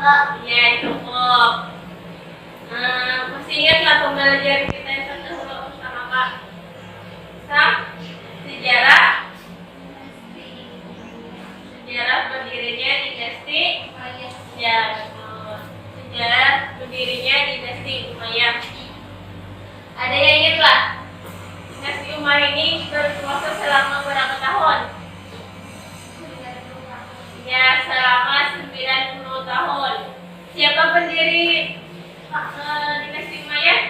Iya, cukup. Masih ingat lah pembelajaran kita yang terdahulu sama Kak? Sejarah. Sejarah berdirinya dinasti. Ya, betul. Sejarah berdirinya dinasti Umayyah. Ada yang ingat lah? Dinasti Umayyah ini berkuasa selama berapa tahun? Ya, selama 90 tahun. Siapa pendiri dinasti Umayyah?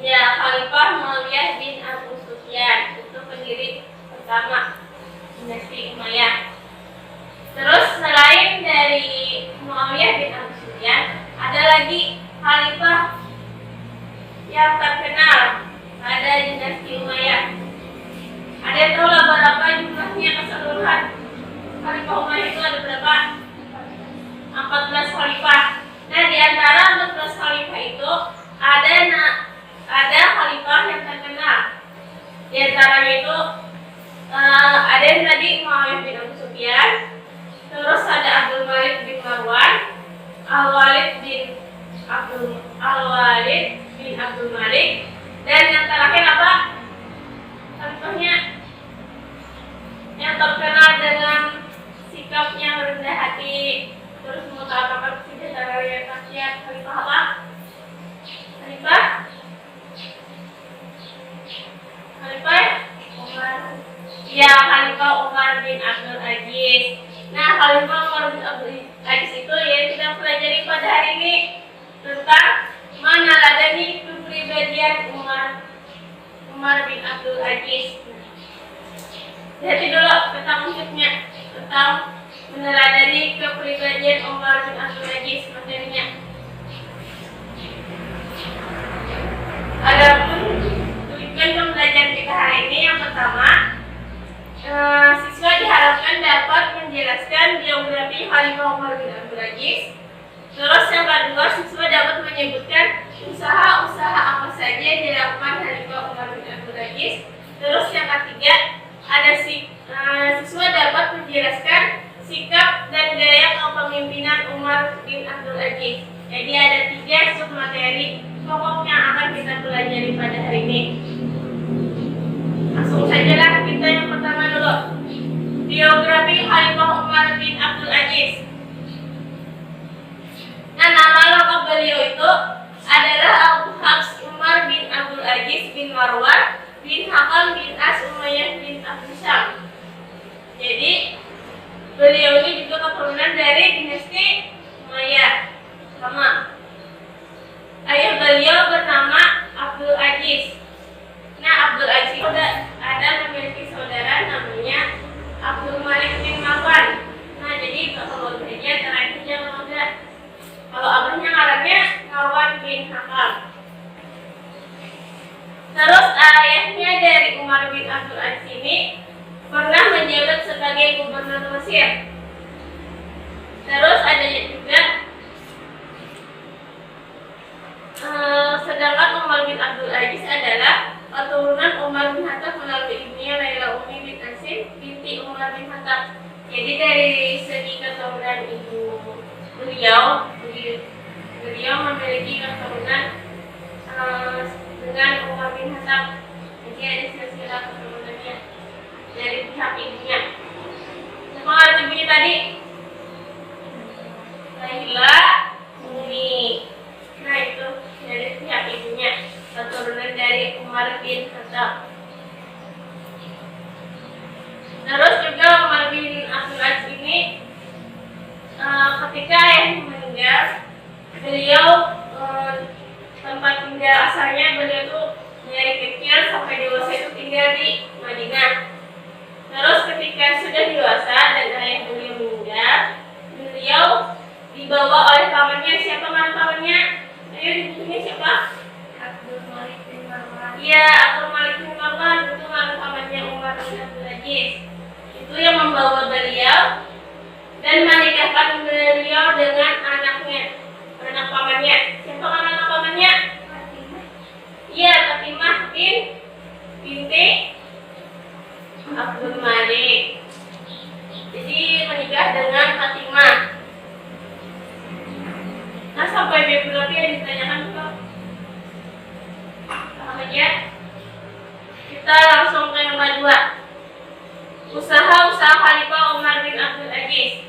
Ya, Khalifah Muawiyah bin Abu Sufyan. Itu pendiri pertama dinasti Umayyah. Terus selain dari Muawiyah bin Abu Sufyan, ada lagi khalifah yang terkenal pada dinasti Umayyah. Ada yang tahu lah berapa jumlahnya keseluruhan khalifah Umayyah itu ada berapa? 14 khalifah. Nah, di antara 14 khalifah itu ada khalifah yang terkenal. Di antaranya itu ada yang tadi Muawiyah bin Abu Sufyan, terus ada Abdul Malik bin Marwan, Al-Walid bin Abdul Malik, dan yang terakhir apa? Contohnya yang terkenal dengan sikapnya rendah hati, terus mengutamakan kesejahteraan rakyat, khalifah apa? Khalifah Umar. Ya, Khalifah Umar bin Abdul Aziz. Nah, Khalifah Umar bin Abdul Aziz itu yang kita pelajari pada hari ini tentang meneladani kepribadian Umar bin Abdul Aziz. Lihat dulu tentang maksudnya, tentang meneladani kepribadian Umar bin Abdul Aziz materinya. Adapun tujuan pembelajaran kita hari ini yang pertama, siswa diharapkan dapat menjelaskan biografi Khalifah Umar bin Abdul Aziz. Terus yang kedua, siswa dapat menyebutkan usaha-usaha apa saja yang dilakukan Khalifah Umar bin Abdul Aziz. Terus yang ketiga, siswa dapat menjelaskan sikap dan gaya kepemimpinan Umar bin Abdul Aziz. Jadi ada 3 submateri pokok yang akan kita pelajari pada hari ini. Langsung saja lah kita yang pertama dulu. Biografi Khalifah Umar bin Abdul Aziz. Nah, nama lengkap beliau itu adalah Abu Hafs Umar bin Abdul Aziz bin Marwan bin Hakam bin As Umayyah bin Abdul Syam. Jadi beliau ini juga keturunan dari dinasti Umayyah. Sama. Ayah beliau bernama Abdul Aziz. Nah, Abdul Aziz ada memiliki saudara namanya Abdul Malik bin Marwan. Nah, jadi kalau dia terakhirnya Marwan. Kalau abahnya ngarannya Marwan bin Hakam. Terus ayahnya dari Umar bin Abdul Aziz ini pernah menjabat sebagai gubernur Mesir. Terus ada juga sedangkan Umar bin Abdul Aziz adalah keturunan Umar bin Khattab melalui ibunya Laila Umi bin Asim binti Umar bin Khattab. Jadi dari segi keturunan ibu beliau memiliki keturunan dengan Umar bin Khattab. Jadi ada silsilah keturunannya dari pihak ibunya. Sama ibunya tadi Laila Umi. Nah, itu dari pihak ibunya, keturunan dari Umar bin Khattab. Terus juga Umar bin Abdul Aziz ini ketika ayahnya meninggal, beliau tempat tinggal asalnya beliau tuh dari kecil sampai dewasa itu tinggal di Madinah. Terus ketika sudah dewasa dan ayah beliau meninggal, beliau dibawa oleh pamannya. Siapa pamannya? Ayo dibukunya siapa? Abdul Malik bin Marwan. Iya, Abdul Malik bin Marwan itu pamannya Umar bin Abdul Aziz. Itu yang membawa beliau dan menikahkan beliau dengan anaknya, anak pamannya. Siapa anak pamannya? Fatimah. Iya, Fatimah binti Abdul Malik. Jadi menikah dengan Fatimah. Kita langsung ke yang kedua. Usaha Khalifah Umar bin Abdul Aziz.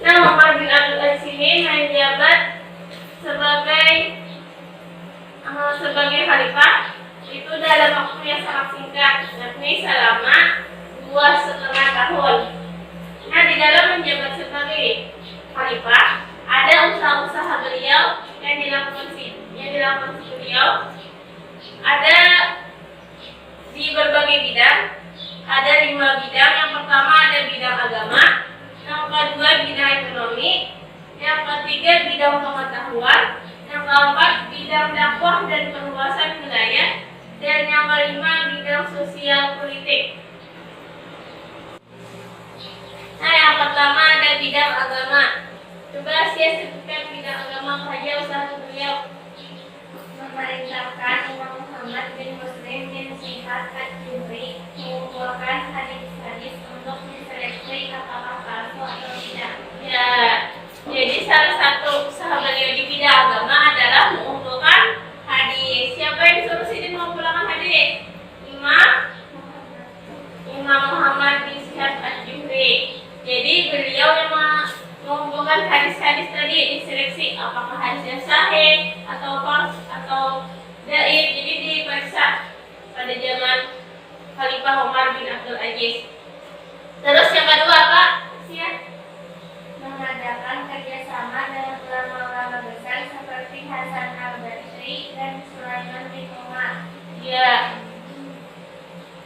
Nah, Umar bin Abdul Aziz ini menjabat sebagai khalifah itu dalam waktu yang sangat singkat, yakni selama 2,5 tahun. Nah, di dalam menjabat sebagai khalifah ada usaha-usaha beliau yang dilakukan beliau ada di berbagai bidang. Ada 5 bidang. Yang pertama ada bidang agama, yang kedua bidang ekonomi, yang ketiga bidang pengetahuan, yang keempat bidang dakwah dan perluasan wilayah, dan yang kelima bidang sosial politik. Nah, yang pertama ada bidang agama. Coba saya sebutkan bidang agama saja usaha beliau. Memerintahkan Imam Muhammad bin Muslim bin Syihab al-Zuhri mengumpulkan hadis-hadis untuk diseleksi apakah palsu atau tidak. Ya, jadi salah satu usaha beliau di bidang agama adalah mengumpulkan hadis. Siapa yang disuruh Sidin mengumpulkan hadis? Imam Muhammad bin Syihab al-Zuhri. Jadi beliau yang mengumpulkan hadis-hadis tadi, diseleksi apakah hadisnya sahih atau fals atau dhaif. Jadi diperiksa pada zaman Khalifah Umar bin Abdul Aziz. Terus yang kedua apa? Mengadakan kerjasama dengan ulama-ulama besar seperti Hasan al-Basri dan Sulaiman bin Umar. Ya.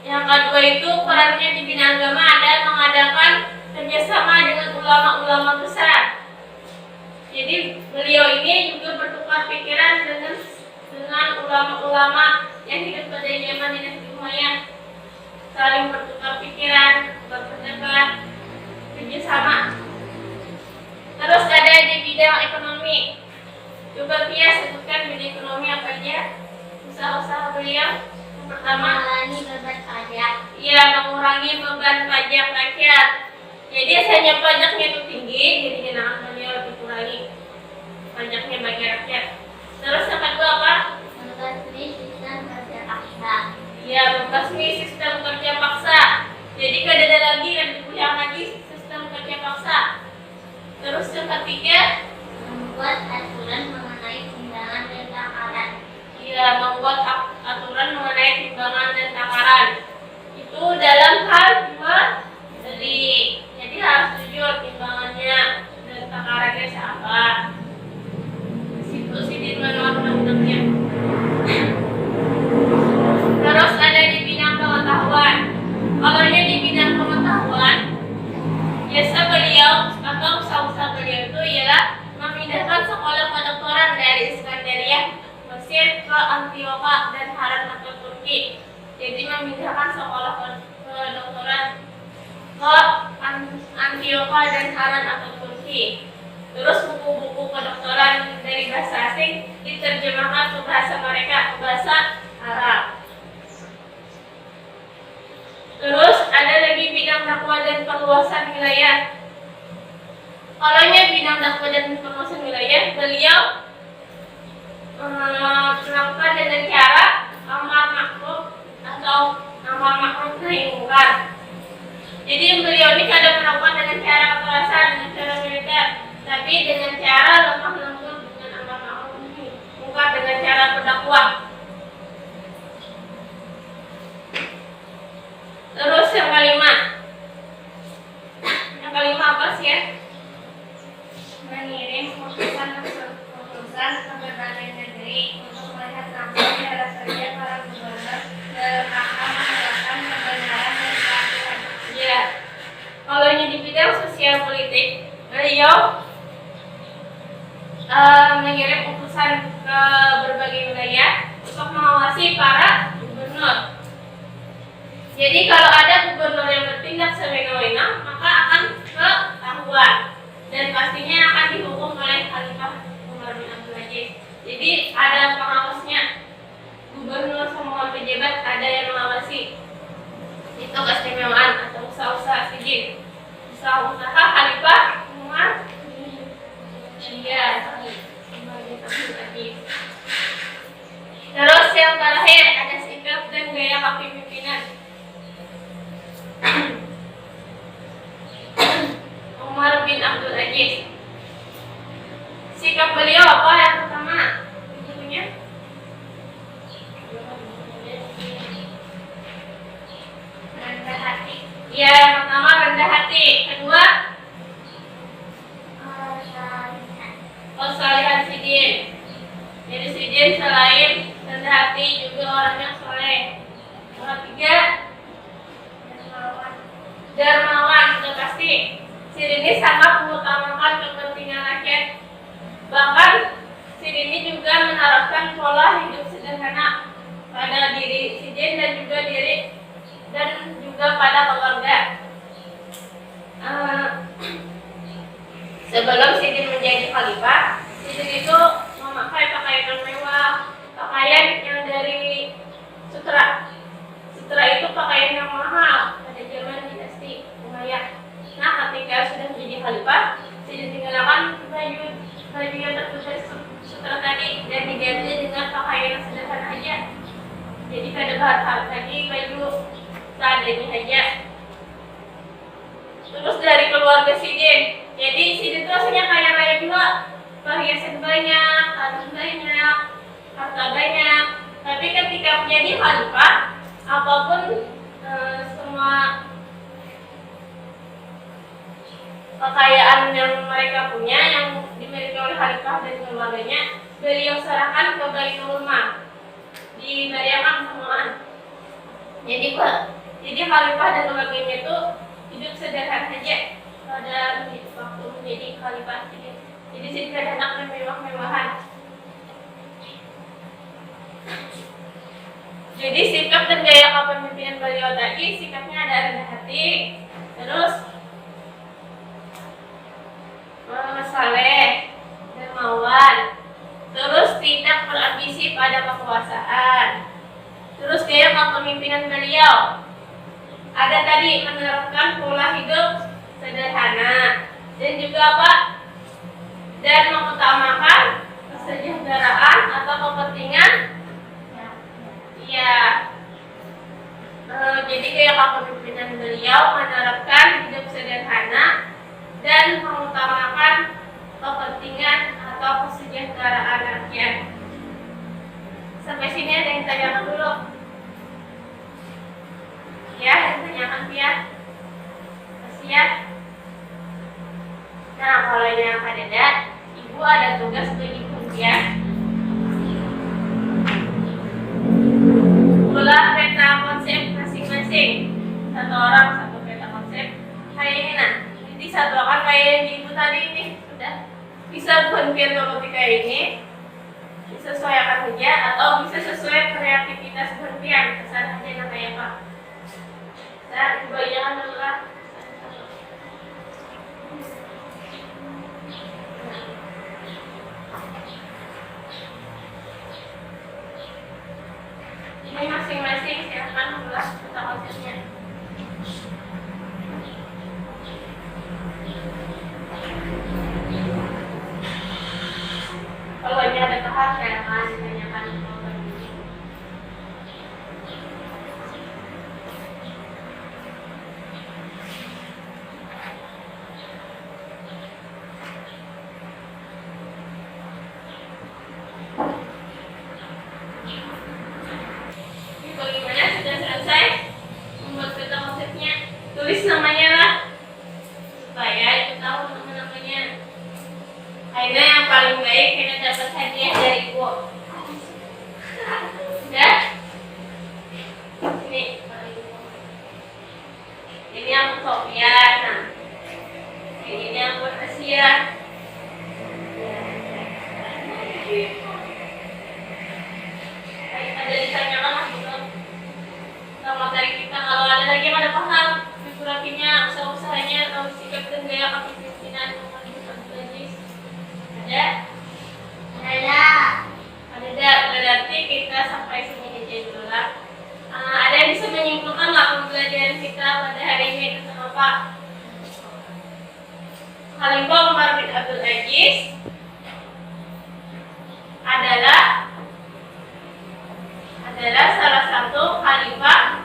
Yang kedua itu perannya di bidang agama ada mengadakan kerjasama dengan ulama-ulama besar. Jadi beliau ini juga bertukar pikiran dengan ulama-ulama yang hidup pada zaman dinasti Umayyah, saling bertukar pikiran, berpendapat, kerjasama. Terus ada di bidang ekonomi. Coba Tia sebutkan bidang ekonomi apa aja usaha-usaha beliau. Yang pertama, mengurangi beban pajak. Iya, mengurangi beban pajak rakyat. Jadi asalnya pajaknya itu tinggi, jadi jangan beliau dikurangi pajaknya bagi rakyat. Terus yang kedua apa? Membasmi sistem kerja paksa. Iya, membasmi sistem kerja paksa. Jadi kada ada lagi yang diulang lagi sistem kerja paksa. Terus yang ketiga, membuat aturan mengenai timbangan dan takaran. Iya, membuat aturan mengenai timbangan dan takaran. Itu dalam hal jual beli. Jadi harus jujur timbangannya dan takarannya siapa. Situ Sidin menolak undang-undangnya. Terus ada di bidang pengetahuan. Kalau di bidang pengetahuan, biasa beliau atau usaha beliau itu ialah memindahkan sekolah kedokteran dari Iskandaria, Mesir ke Antioquia dan Haran atau Turki. Jadi memindahkan sekolah kedokteran ke Antioquia dan Haran atau Turki. Terus buku-buku kedokteran dari bahasa asing diterjemahkan ke bahasa mereka, ke bahasa Arab. Terus ada lagi bidang dakwah dan perluasan wilayah. Kalau bidang dakwah dan perluasan wilayah, beliau melakukan dengan cara amar ma'ruf atau amar ma'ruf nahi munkar. Jadi beliau ini kadang melakukan dengan cara kekerasan, dengan cara militer, tapi dengan cara lemah lembut, dengan amar ma'ruf nahi munkar, dengan cara berdakwah. Terus yang kelima apa sih ya? Mengirim utusan ke berbagai negeri untuk melihat langsung cara kerja para gubernur dalam rangka menegakkan kebenaran dan keadilan. Ya, kalau ini di bidang sosial politik, beliau mengirim utusan ke berbagai wilayah untuk mengawasi para gubernur. Jadi kalau ada gubernur yang bertindak sewenang-wenang, maka akan ketahuan dan pastinya akan dihukum oleh Khalifah Umar bin Abdul Aziz. Jadi ada pengawasnya, gubernur semua pejabat ada yang mengawasi. Itu keistimewaan atau usaha-usaha Sidin, usaha-usaha Khalifah Umar bin Abdul Aziz. Terus yang terakhir ada sikap dan Sidin selain rendah hati juga orang yang soleh. Yang ketiga, dermawan. Sudah pasti Sidin ini sangat mengutamakan kepentingan rakyat. Bahkan Sidin ini juga menerapkan pola hidup sederhana pada diri Sidin dan juga pada keluarga. Sebelum Sidin menjadi khalifah, Sidin itu memakai pakaian mewah, pakaian yang dari sutra. Sutra itu pakaian yang mahal pada zaman dinasti Umayyah. Nah, ketika sudah menjadi khalifah, Sidin tinggalkan baju yang tertulis sutra tadi dan diganti dengan pakaian yang sederhana aja. Jadi pada bahan tadi baju seadanya aja. Terus dari keluarga Sidin, jadi Sidin itu aslinya kaya raya juga, perhiasan banyak, harta banyak, harta banyak. Tapi ketika menjadi khalifah, apapun semua kekayaan yang mereka punya yang dimiliki oleh khalifah dan keluarganya, beliau serahkan ke Baitul Mal, diberikan semuaan. Jadi khalifah dan keluarganya itu hidup sederhana saja pada waktu menjadi khalifah. Jadi tidak ada anak yang mewah-mewahan. Jadi sikap dan gaya kepemimpinan beliau tadi, sikapnya ada rendah hati, terus saleh, dermawan, terus tidak berambisi pada kekuasaan. Terus gaya kepemimpinan beliau ada tadi menerapkan pola hidup sederhana dan juga apa? Dan mengutamakan kesejahteraan atau kepentingan. Ya. Jadi gaya kepemimpinan beliau menerapkan hidup sederhana dan mengutamakan kepentingan atau kesejahteraan rakyat. Sampai sini ada yang tanyakan dulu? Ya, yang tanyakan Pia. Kasih ya. Nah, kalau yang ada, Ibu ada tugas untuk Ibu ya. Ulang peta konsep masing-masing. Satu orang satu peta konsep. Kayak ini nah. Jadi satu akan kayak yang di Ibu tadi ini sudah bisa berhenti ketika ini. Disesuaikan saja atau bisa sesuai kreativitas berhentian. Kesan aja nah kayak apa. Nah, Ibu jangan dulu lah. Ini masing-masing silakan ulas peta konsepnya. Kalau ini ada tahap silakan ditanyakan. Tulis namanya lah supaya itu tahu nama-namanya. Aina yang paling baik kena dapat hadiah dari Ibu. Ya? Ini yang Sofian. Nah, ini yang buat Asia. Ada ditanyakan lah gitu. Sama dari kita kalau ada lagi yang ada paham. Surakinya, usaha-usahanya, atau sikap dan gaya kepemimpinan ada? Ada. Berarti kita sampai sini aja dulu lah. Ada yang bisa menyimpulkan nggak pembelajaran kita pada hari ini tentang apa? Khalifah Umar bin Abdul Aziz adalah salah satu khalifah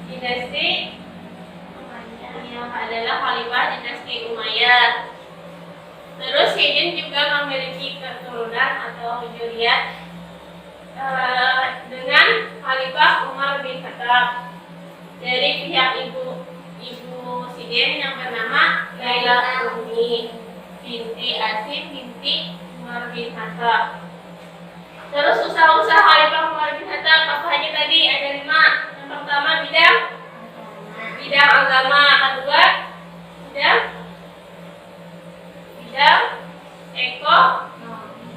dinasti yang adalah khalifah dinasti Umayyah. Terus Sidin juga memiliki keturunan atau zuriat dengan khalifah Umar bin Khattab dari pihak ibu Sidin yang bernama Laila Umi binti Asim binti Umar bin Khattab. Terus usaha-usaha Khalifah Umar bin Khattab apa aja tadi? Ada 5. Yang pertama bidang agama, kedua bidang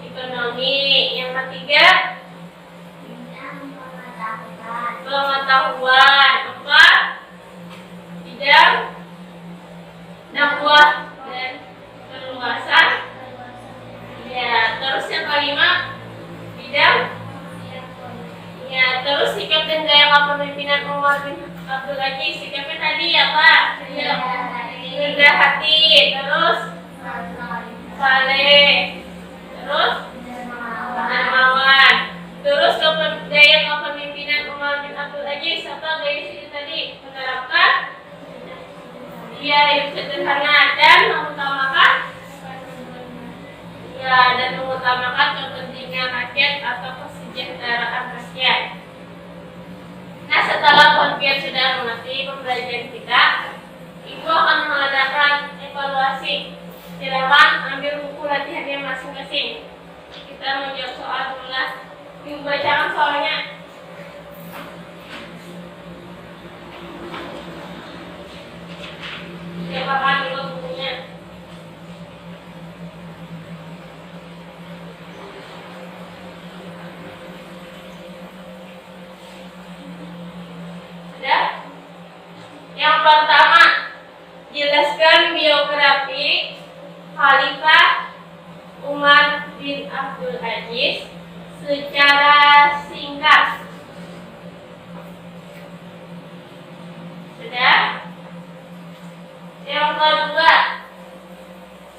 ekonomi, yang ketiga pengetahuan, keempat bidang dakwah dan perluasan. Ya, terus yang kelima bidang ya, terus sikap dan gaya kepemimpinan Umar bin Abdul Aziz. Sikapnya tadi apa? Rendah hati, terus saleh, terus dermawan. Terus gaya kepemimpinan Umar bin Abdul Aziz apa gaya situ tadi? Menerapkan hidup sederhana dan mengutamakan kepentingan rakyat atau kesejahteraan rakyat. Nah, setelah kalian sudah mengerti pembelajaran kita, Ibu akan mengadakan evaluasi. Silakan ambil buku latihannya masing-masing. Kita menjawab soal dulu. Ibu bacakan soalnya. Silakan dulu bukunya. Yang pertama, jelaskan biografi Khalifah Umar bin Abdul Aziz secara singkat. Sudah? Yang kedua,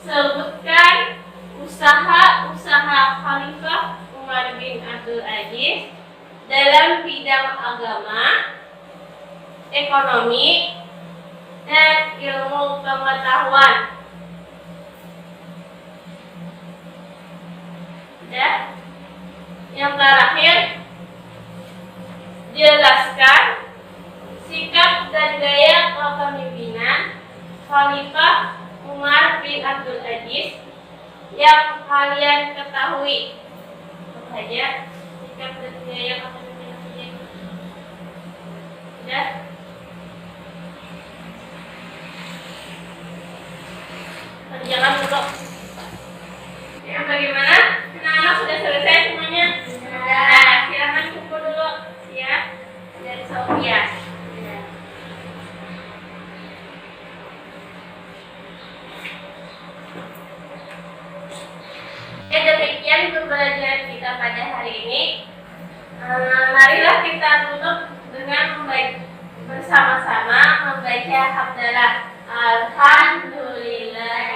sebutkan usaha-usaha Khalifah Umar bin Abdul Aziz dalam bidang agama, ekonomi, dan ilmu pengetahuan. Ya. Yang terakhir, jelaskan sikap dan gaya kepemimpinan Khalifah Umar bin Abdul Aziz yang kalian ketahui. Apa saja sikap dan gaya kepemimpinan? Sudah? Kerjakan dulu. Ya, bagaimana? Anak-anak sudah selesai semuanya? Nah, silakan kumpul dulu. Ya, dari Sofia. Ya, demikian pembelajaran kita pada hari ini. Marilah kita tutup dengan bersama-sama membaca hamdalah. Alhamdulillah.